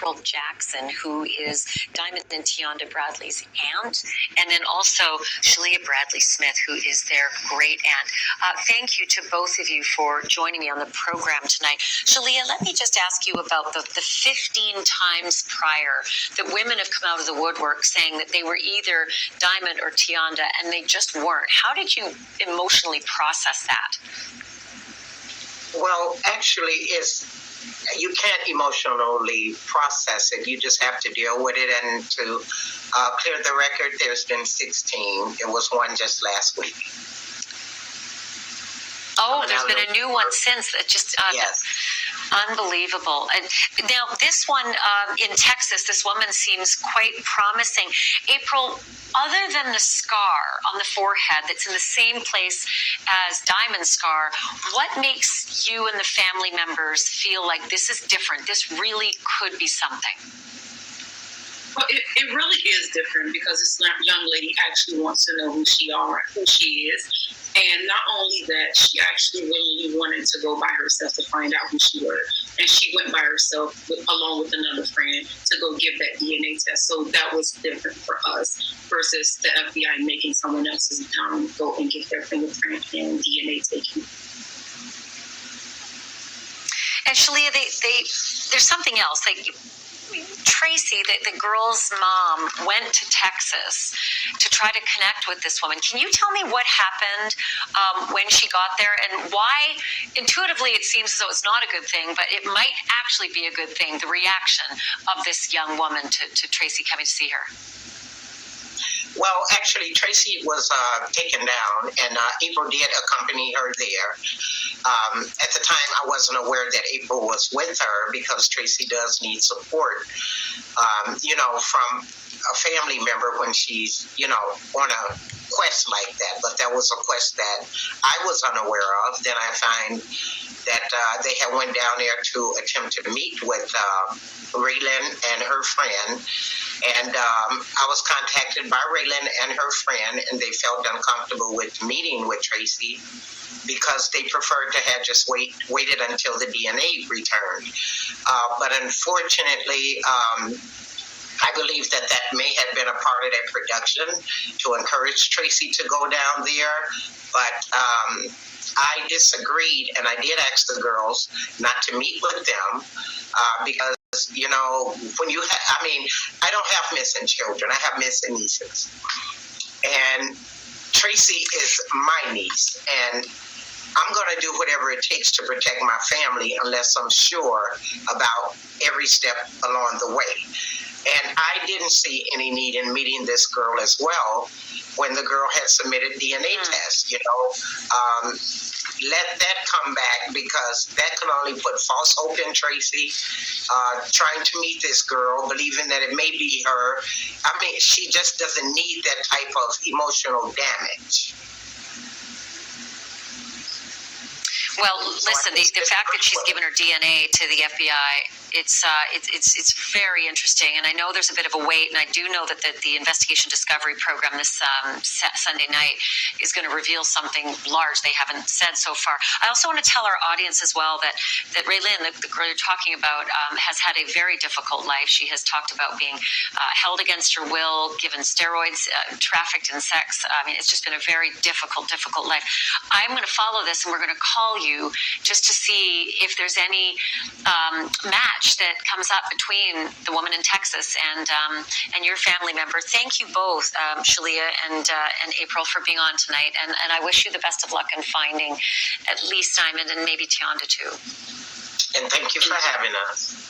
April Jackson, who is Diamond and Tianda Bradley's aunt, and then also Shalia Bradley Smith, who is their great aunt. Thank you to both of you for joining me on the program tonight. Shalia, let me just ask you about the 15 times prior that women have come out of the woodwork saying that they were either Diamond or Tianda, and they just weren't. How did you emotionally process that? Well, actually, you can't emotionally process it. You just have to deal with it. And to clear the record, there's been 16. It was one just last week. Oh, there's been a new one since. That just yes. Unbelievable. And now this one in Texas, this woman seems quite promising. April, other than the scar on the forehead that's in the same place as Diamond's scar, what makes you and the family members feel like this is different? This really could be something. Well, it really is different because this young lady actually wants to know who she is. And not only that, she actually really wanted to go by herself to find out who she was. And she went by herself along with another friend to go give that DNA test. So that was different for us versus the FBI making someone else's go and get their fingerprint and DNA taken. And Shalia, there's something else. Tracy, the girl's mom, went to Texas to try to connect with this woman. Can you tell me what happened when she got there, and why intuitively it seems as though it's not a good thing, but it might actually be a good thing, the reaction of this young woman to Tracy coming to see her? Well, actually, Tracy was taken down, and April did accompany her there. At the time, I wasn't aware that April was with her because Tracy does need support, from a family member when she's, on a quest like that. But that was a quest that I was unaware of. Then I find that they had went down there to attempt to meet with Raylan and her friend. And I was contacted by Raylan and her friend, and they felt uncomfortable with meeting with Tracy because they preferred to have just waited until the DNA returned. But unfortunately, I believe that may have been a part of that production to encourage Tracy to go down there. But I disagreed, and I did ask the girls not to meet with them because, when you I don't have missing children. I have missing nieces. And Tracy is my niece, and I'm going to do whatever it takes to protect my family unless I'm sure about every step along the way. And I didn't see any need in meeting this girl as well when the girl had submitted DNA tests, let that come back because that can only put false hope in Tracy, trying to meet this girl, believing that it may be her. She just doesn't need that type of emotional damage. Well, listen, the fact that she's given her DNA to the FBI, it's very interesting. And I know there's a bit of a wait, and I do know that the Investigation Discovery Program this Sunday night is going to reveal something large they haven't said so far. I also want to tell our audience as well that Raylin, the girl you're talking about, has had a very difficult life. She has talked about being held against her will, given steroids, trafficked in sex. It's just been a very difficult life. I'm going to follow this, and we're going to call you just to see if there's any match that comes up between the woman in Texas and your family member. Thank you both, Shalia and April, for being on tonight, and I wish you the best of luck in finding at least Diamond and maybe Tianda too. And thank you for having us.